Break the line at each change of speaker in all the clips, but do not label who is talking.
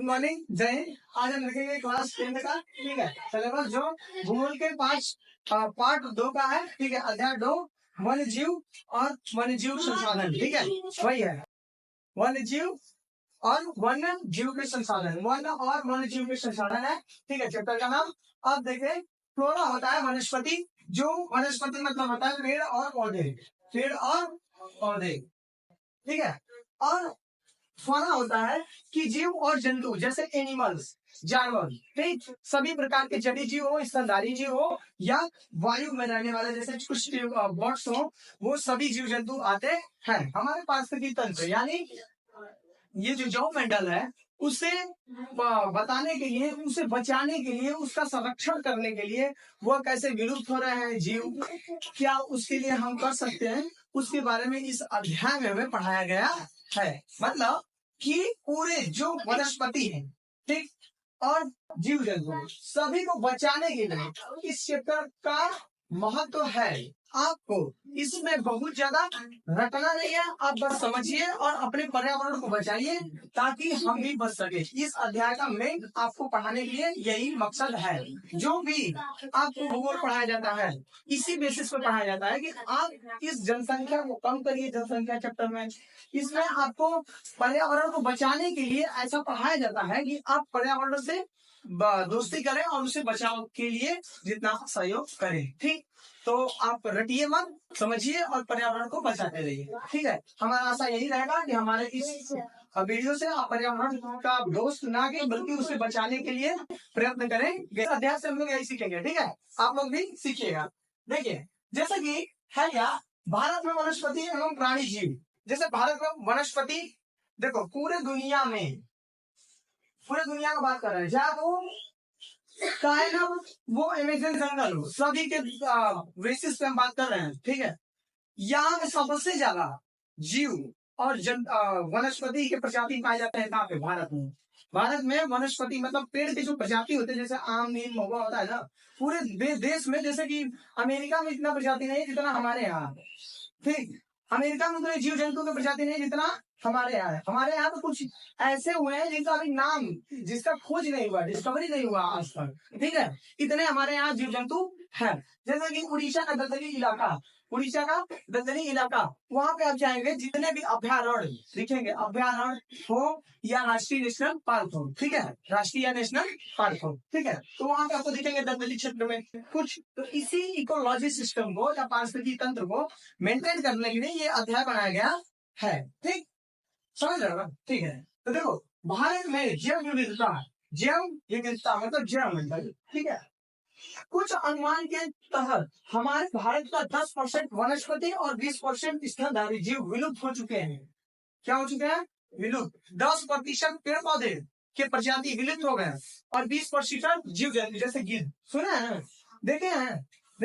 Good morning, जय हिंद। आज हम लिखेंगे क्लास 10 का, ठीक है, सिलेबस जो भूगोल के 5 पार्ट 2 का है, ठीक है, अध्याय 2 वन्य जीव और वन्य जीव संसाधन, ठीक है, वही है वन्य जीव और वन्य जीव के संसाधन, वन्य और वन्य जीव के संसाधन है, ठीक है, चैप्टर का नाम। अब देखें, फ्लोरा होता है वनस्पति, जो वनस्पति मतलब होता है पेड़ और पौधे, पेड़ और पौधे, ठीक है, और फाना होता है कि जीव और जंतु जैसे एनिमल्स, जानवर, ठीक, सभी प्रकार के जलीय जीव हो, स्तनधारी जीव हो या वायु में रहने वाले जैसे कुछ बर्ड्स हो, वो सभी जीव जंतु आते हैं हमारे पारिस्थितिकी तंत्र, यानी ये जो जॉब मेंडल है उसे बताने के लिए, उसे बचाने के लिए, उसका संरक्षण करने के लिए, वह कैसे विलुप्त हो रहे हैं जीव, क्या उसके लिए हम कर सकते हैं, उसके बारे में इस अध्याय में हमें पढ़ाया गया है। मतलब कि पूरे जो वनस्पति है, ठीक, और जीव जंतु सभी को बचाने के लिए इस चैप्टर का महत्व है। आपको इसमें बहुत ज्यादा रटना नहीं है, आप बस समझिए और अपने पर्यावरण को बचाइए ताकि हम भी बच सके। इस अध्याय का मेन आपको पढ़ाने के लिए यही मकसद है। जो भी आपको भूगोल पढ़ाया जाता है इसी बेसिस पर पढ़ाया जाता है कि आप इस जनसंख्या को कम करिए, जनसंख्या चैप्टर में इसमें आपको पर्यावरण को बचाने के लिए ऐसा पढ़ाया जाता है कि आप पर्यावरण से दोस्ती करें और उसे बचाव के लिए जितना सहयोग करें, ठीक। तो आप रटिए मत, समझिए और पर्यावरण को बचाते रहिए, ठीक है। हमारा आशा यही रहेगा कि हमारे इस वीडियो से आप पर्यावरण का दोस्त ना के बल्कि उसे बचाने के लिए प्रयत्न करें। अध्याय से हम लोग यही सीखेंगे, ठीक है, आप लोग भी सीखिएगा। देखिए, जैसा कि है क्या, भारत में वनस्पति एवं प्राणी जीव, जैसे भारत में वनस्पति, देखो पूरे दुनिया का बात कर रहे हैं, चाहे वो वो अमेजन जंगल हो, सभी के बेसिस पे हम बात कर रहे हैं, ठीक है। यहाँ में सबसे ज्यादा जीव और वनस्पति के प्रजाति पाए जाते हैं कहाँ पे, भारत में। भारत में वनस्पति मतलब पेड़ की जो प्रजाति होते हैं, जैसे आम, नीम, महुआ होता है ना, पूरे देश में, जैसे कि अमेरिका में इतना प्रजाति नहीं जितना हमारे यहाँ, ठीक। अमेरिका में उतने जीव जंतु की प्रजाति नहीं जितना हमारे यहाँ है। हमारे यहाँ तो कुछ ऐसे हुए हैं जिनका अभी नाम, जिसका खोज नहीं हुआ, डिस्कवरी नहीं हुआ आज तक, ठीक है। इतने हमारे यहाँ जीव जंतु है। जैसे कि उड़ीसा का दलदली इलाका, उड़ीसा का दलदली इलाका, वहां पे आप जाएंगे, जितने भी अभ्यारण्य दिखेंगे, अभ्यारण्य हो या राष्ट्रीय नेशनल पार्क हो, ठीक है, राष्ट्रीय या नेशनल पार्क हो, ठीक है, तो वहां पे आपको दिखेंगे दलदली क्षेत्र में कुछ। तो इसी इकोलॉजी सिस्टम को या पारिस्थितिकी तंत्र को मेंटेन करने के लिए ये अध्याय बनाया गया है, ठीक, समझ रहे हो, ठीक है। तो देखो, भारत में जैव विविधता मतलब जैव मंडल, ठीक है, कुछ अनुमान के तहत हमारे भारत का 10% वनस्पति और 20% स्तनधारी जीव विलुप्त हो चुके हैं। क्या हो चुके हैं? विलुप्त। 10% पेड़ पौधे के प्रजाति विलुप्त हो गए और 20% जीव जंतु जैसे गिद्ध, सुने हैं, देखे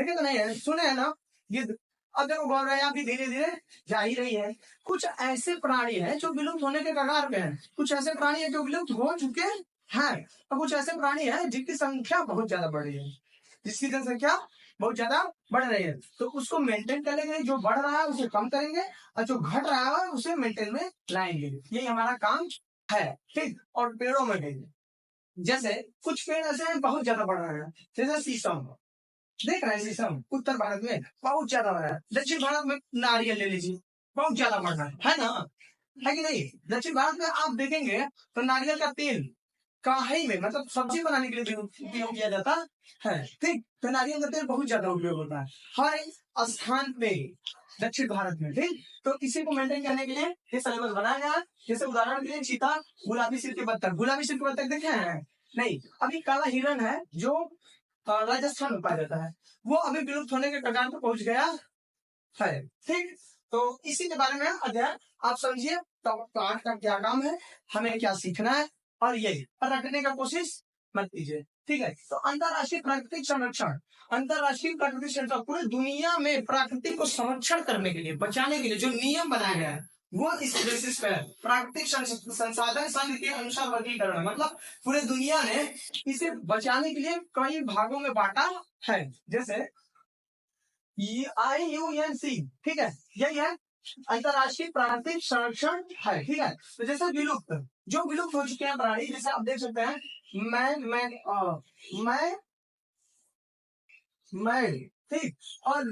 तो नहीं है, सुने हैं ना गिद्ध। अब देखो गौरैया भी धीरे धीरे जा ही रही है। कुछ ऐसे प्राणी हैं जो विलुप्त होने के कगार पे हैं, कुछ ऐसे प्राणी हैं जो विलुप्त हो चुके हैं, और कुछ ऐसे प्राणी हैं जिनकी संख्या बहुत ज्यादा बढ़ रही है, जिसकी जनसंख्या बहुत ज्यादा बढ़ रही है। तो उसको मेंटेन करने के लिए जो बढ़ रहा है उसे कम करेंगे और जो घट रहा है उसे मेंटेन में लाएंगे, यही हमारा काम है, ठीक। और पेड़ों में भी जैसे कुछ पेड़ ऐसे हैं बहुत ज्यादा बढ़ रहे हैं, जैसे शीशम, देख रहे हैं शीशम उत्तर भारत में बहुत ज्यादा बढ़ रहा है। दक्षिण भारत में नारियल ले लीजिए, बहुत ज्यादा बढ़ रहा है ना, है कि नहीं। दक्षिण भारत में आप देखेंगे तो नारियल का तेल कढ़ाई में मतलब सब्जी बनाने के लिए उपयोग किया जाता है, ठीक। तो नारियल का तेल बहुत ज्यादा उपयोग होता है हर स्थान पे दक्षिण भारत में, ठीक। तो इसी को मेंटेन करने के लिए ये सिलेबस बनाया गया। जैसे उदाहरण के लिए चीता, गुलाबी सिर के बत्तख, गुलाबी सिर के बत्तख देखे हैं? नहीं। अभी काला हिरण है जो राजस्थान में पाया जाता है, वो अभी विलुप्त होने के कगार पर पहुंच गया है, ठीक। तो इसी के बारे में अध्ययन आप समझिए, तो पाठ का क्या काम है, हमें क्या सीखना है, और यही रखने का कोशिश मत कीजिए, ठीक है। तो अंतरराष्ट्रीय प्राकृतिक संरक्षण, अंतरराष्ट्रीय प्राकृतिक संरक्षण पूरी दुनिया में प्रकृति को संरक्षण करने के लिए, बचाने के लिए जो नियम बनाया गया है वो इस बेसिस पे है। प्राकृतिक संसाधन संघ के अनुसार वर्गीकरण, मतलब पूरे दुनिया ने इसे बचाने के लिए कई भागों में बांटा है, जैसे IUCN, ठीक है, यही है अंतरराष्ट्रीय प्राकृतिक संरक्षण है, ठीक है। तो जैसे विलुप्त जो विलुप्त हो चुके हैं प्राणी, जैसे आप देख सकते हैं मैं मैं ठीक, और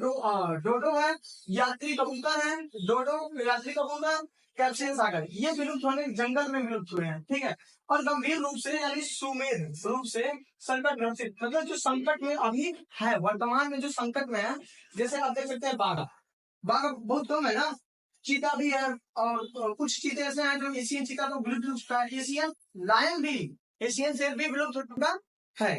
डोडो है, यात्री कबूतर है, डोडो यात्री कबूतर, कैप्सियन सागर, ये विलुप्त होने जंगल में विलुप्त हुए हैं, ठीक है। और गंभीर रूप से यानी सुमेध रूप से संकट ग्रसित, मतलब जो संकट में अभी है, वर्तमान में जो संकट में है, जैसे आप देख सकते हैं बाघ, बाघ बहुत कम है ना, चीता भी है, और कुछ चीते ऐसे हैं जो एशियन चीता तो विलुप्त हो चुका है, एशियन लायन भी, एशियन शेर भी विलुप्त हो चुका है,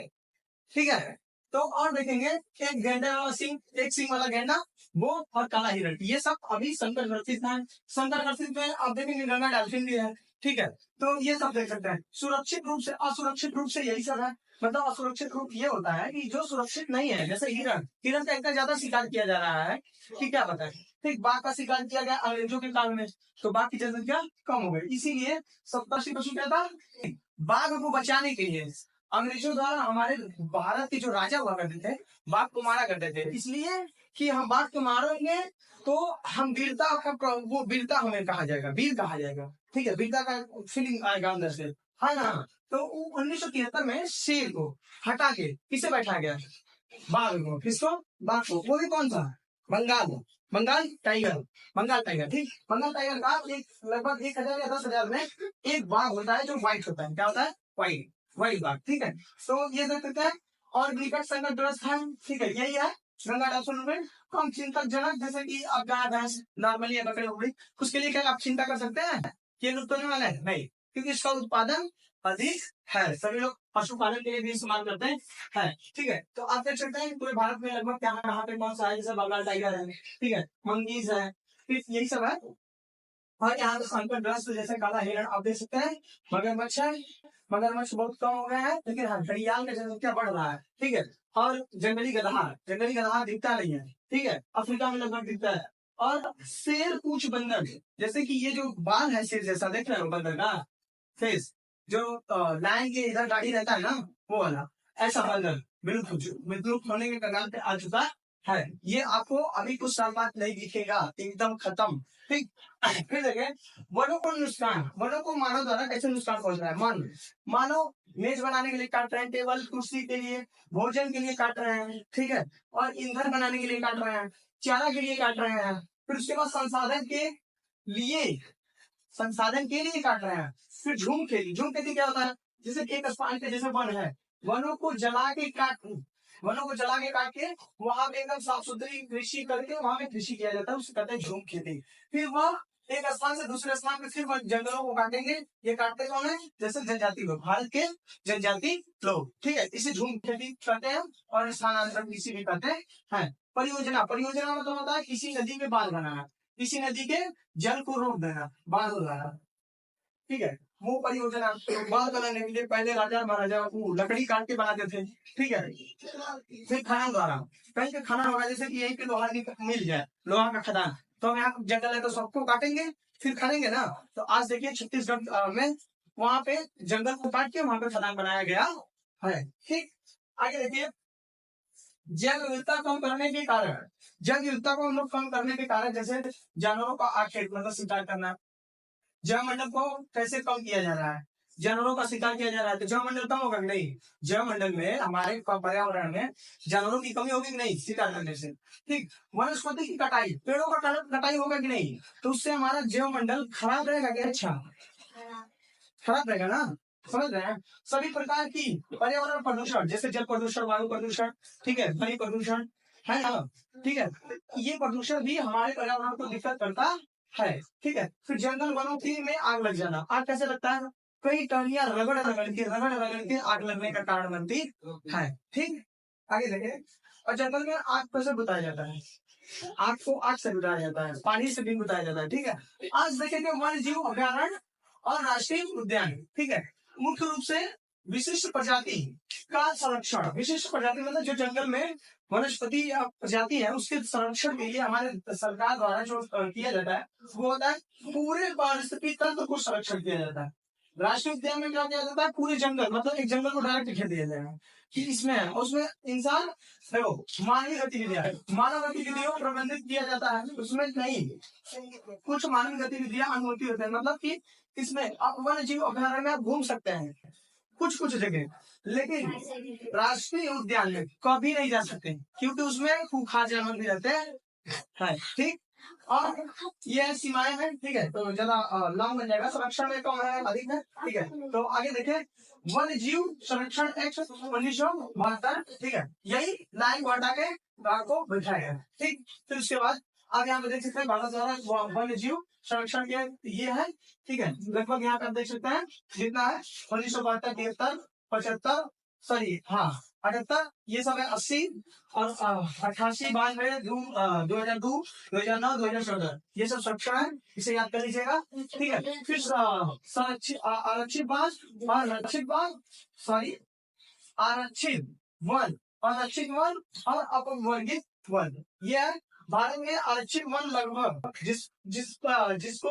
ठीक है। तो और देखेंगे एक गेंडे वाला सिंह, एक सिंह वाला गेंडा, वो और काला हिरण, ये सब अभी संकट ग्रसित है। संकट ग्रसित में आप देखेंगे गंगा डॉल्फिन भी है, ठीक है। तो ये सब देख सकते हैं। सुरक्षित रूप से, असुरक्षित रूप से यही सब है। मतलब असुरक्षित रूप ये होता है कि जो सुरक्षित नहीं है, जैसे हिरण, हिरण का इतना ज्यादा शिकार किया जा रहा है कि क्या बताए। ठीक, बाघ का शिकार किया गया अंग्रेजों के काल में, तो बाघ की जनसंख्या कम हो गई, इसीलिए सप्तर्षि पशु क्या था, बाघ को बचाने के लिए अंग्रेजों द्वारा हमारे भारत के जो राजा हुआ करते थे, बाघ को मारा करते थे, इसलिए कि हम बाघ को मारेंगे तो हम वीरता का, वो वीरता हमें कहा जाएगा, वीर कहा जाएगा, ठीक है, वीरता का फीलिंग आएगा अंदर से, है ना। तो 1973 में शेर को हटा के किसे बैठा गया, बाघ को, किसको, बाघ को, वो भी कौन सा, बंगाल, बंगाल टाइगर, बंगाल टाइगर, ठीक, बंगाल टाइगर का एक लगभग 1000 या 10,000 में एक बाघ होता है जो व्हाइट होता है, क्या होता है, व्हाइट, व्हाइट बाघ, ठीक है। तो ये देख सकते हैं। और निकट संकटग्रस्त है, ठीक है, यही है गंगा डॉल्फिन में कम चिंतक जनक, जैसे कि अब गाय भैंस नॉर्मली बकरी हो गई, उसके लिए क्या आप चिंता कर सकते हैं, ये लुप्त होने वाला है नहीं, क्योंकि इसका उत्पादन अधिक है, सभी लोग पशुपालन के लिए भी इस्तेमाल करते हैं, है, ठीक है। तो आप देख सकते हैं पूरे भारत में लगभग कहाँ पे कौन सा है, जैसे बंगाल टाइगर है, ठीक है, मंगीज है, फिर यही सब है। और यहाँ पे संकटग्रस्त जैसे काला हिरण आप देख सकते हैं, मगरमच्छ है, मगरमच्छ बहुत कम हो गए हैं, लेकिन हाँ घड़ियाल का जनसंख्या बढ़ रहा है, ठीक है। और जंगली गदहा दिखता नहीं है, ठीक है, अफ्रीका में लगभग दिखता है। और शेर पूछ बंदर, जैसे कि ये जो बाल है शेर जैसा, देख रहे हो बंदर का फेस, जो लाइन के इधर गाड़ी रहता है ना, वो वाला, ऐसा बंदर विलुप्त होने के कगार पे आ चुका है। ये आपको अभी कुछ साल बाद नहीं दिखेगा, एकदम खत्म, ठीक। फिर देखें वनों को नुकसान, वनों को मानव द्वारा कैसे नुकसान पहुंच रहा है, मानव मेज बनाने के लिए काट रहे हैं, टेबल कुर्सी के लिए, भोजन के लिए काट रहे हैं, ठीक है, और ईंधन बनाने के लिए काट रहे हैं, चारा के लिए काट रहे हैं, फिर उसके बाद लिए संसाधन के लिए काट रहे हैं। फिर झूम खेती क्या होता है, जैसे एक स्थान पे जैसे वन है, वनों को जला के काट, वनों को जला के काट के वहां पे एकदम साफ सुथरी कृषि करके वहां पे कृषि किया जाता है, उसे कहते हैं झूम खेती। फिर वह एक स्थान से दूसरे स्थान पे फिर जंगलों को काटेंगे, ये काटते कौन है, जैसे जनजाति लोग, भारत के जनजाति लोग, ठीक है, इसे झूम खेती कहते हैं, और स्थानांतरण कृषि भी कहते हैं। परियोजना, परियोजना मतलब होता है किसी नदी में बांध बनाना, किसी नदी के जल को रोक देना, बांध लगाना, ठीक है, वो परियोजना। बांध बनाने के लिए पहले राजा महाराजा वो लकड़ी काट के बनाते थे, ठीक है। फिर खनन द्वारा, कहीं पे खनन होगा, जैसे कि यहीं पे लोहा मिल जाए, लोहा का खदान, तो हम यहाँ जंगल है तो सबको काटेंगे, फिर खनेंगे ना। तो आज देखिए छत्तीसगढ़ में वहां पे जंगल को काट के वहां पे खदान बनाया गया है, ठीक। आगे देखिए जैव विविधता कम करने के कारण, जैव विविधता को हम लोग कम करने के कारण, जैसे जानवरों का आखेट मतलब शिकार करना, जैव मंडल को कैसे कम किया जा रहा है, जानवरों का शिकार किया जा रहा है, तो जैव मंडल कम होगा कि नहीं, जैव मंडल में हमारे पर्यावरण में जानवरों की कमी होगी कि नहीं शिकार करने से, ठीक। वनस्पति की कटाई, पेड़ों का कटाई होगा कि नहीं, तो उससे हमारा जैव मंडल खराब रहेगा क्या, अच्छा खराब रहेगा ना, समझ रहे हैं। सभी प्रकार की पर्यावरण प्रदूषण, जैसे जल प्रदूषण, वायु प्रदूषण, ठीक है, ध्वनि प्रदूषण, है ना, ठीक है, ये प्रदूषण भी हमारे पर्यावरण को दिक्कत करता है, ठीक है। फिर जंगल वनों की में आग लग जाना, आग कैसे लगता है, कई टहनियां रगड़ के आग लगने का कारण बनती है, ठीक। आगे देखें, और जंगल में आग कैसे बुझाया जाता है, आग को आग से बुझाया जाता है, पानी से भी बुझाया जाता है, ठीक है। आज देखेंगे वन्य जीव अभ्यारण्य और राष्ट्रीय उद्यान, ठीक है, मुख्य रूप से विशिष्ट प्रजाति का संरक्षण, विशिष्ट प्रजाति मतलब जो जंगल में वनस्पति या प्रजाति है उसके संरक्षण के लिए हमारे सरकार द्वारा जो किया जाता है वो होता है पूरे पारिस्थितिकी तंत्र को संरक्षण किया जाता है, राष्ट्रीय उद्यान में क्या किया जाता है, पूरे जंगल मतलब एक जंगल को डायरेक्ट घेर दिया जाएगा कि इसमें है, उसमें इंसान देखो मानवीय गतिविधियां मानव गतिविधियों को प्रबंधित किया जाता है, उसमें नहीं कुछ मानवीय गतिविधियां अनुमति होते हैं, मतलब कि इसमें आप वन्य जीव अभयारण्य में आप घूम सकते हैं कुछ कुछ जगह, लेकिन राष्ट्रीय उद्यान में कभी नहीं जा सकते क्योंकि उसमें खूंखार जानवर भी रहते हैं, है ठीक। और ये सीमाएं हैं, ठीक है, तो ज्यादा लॉन्ग बन जाएगा, संरक्षण में कम है अधिक है, ठीक है। तो आगे देखें, वन्य जीव संरक्षण एक्ट 1972, ठीक है, यही लाइन वाटा के भाग को बैठाया गया, ठीक। फिर उसके बाद आगे यहाँ पे देख सकते हैं भारत द्वारा वन्य जीव संरक्षण के ये है, ठीक है, लगभग यहाँ पे आप देख सकते हैं जितना है 1972, 73, 75, सॉरी हाँ 78, ये सब है 80 और 88, 92, 2002, 2009, 2014, ये सब संरक्षण है, इसे याद कर लीजिएगा, ठीक है। फिर संरक्षित आरक्षित बाघ, आरक्षित बाघ, सॉरी आरक्षित वन, आरक्षित वन और अपवर्गित वन, ये है भारत में आरक्षित वन लगभग जिसको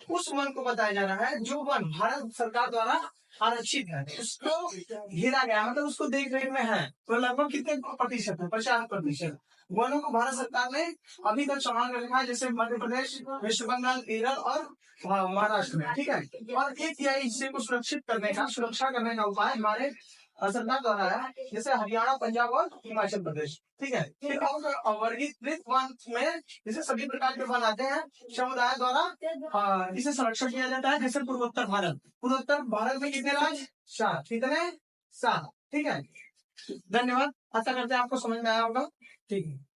उस वन को बताया जा रहा है जो वन भारत सरकार द्वारा आरक्षित है, उसको घेरा गया मतलब उसको देख रेख में है, तो लगभग कितने प्रतिशत है, 50%। वनों को भारत सरकार ने अभी तक संभाल कर रखा है, जैसे मध्य प्रदेश, वेस्ट बंगाल, केरल और महाराष्ट्र में, ठीक है। और एक यह इसे को सुरक्षित करने का सुरक्षा करने का उपाय हमारे सरकार द्वारा है, जैसे हरियाणा, पंजाब और हिमाचल प्रदेश, ठीक है। फिर वर्गीकृत वन में जैसे सभी प्रकार के वन आते हैं समुदाय द्वारा इसे संरक्षण किया जाता है, जैसे पूर्वोत्तर भारत में कितने राज्य, 7, कितने 7, ठीक है। धन्यवाद, आशा करते हैं आपको समझ में आया होगा, ठीक है।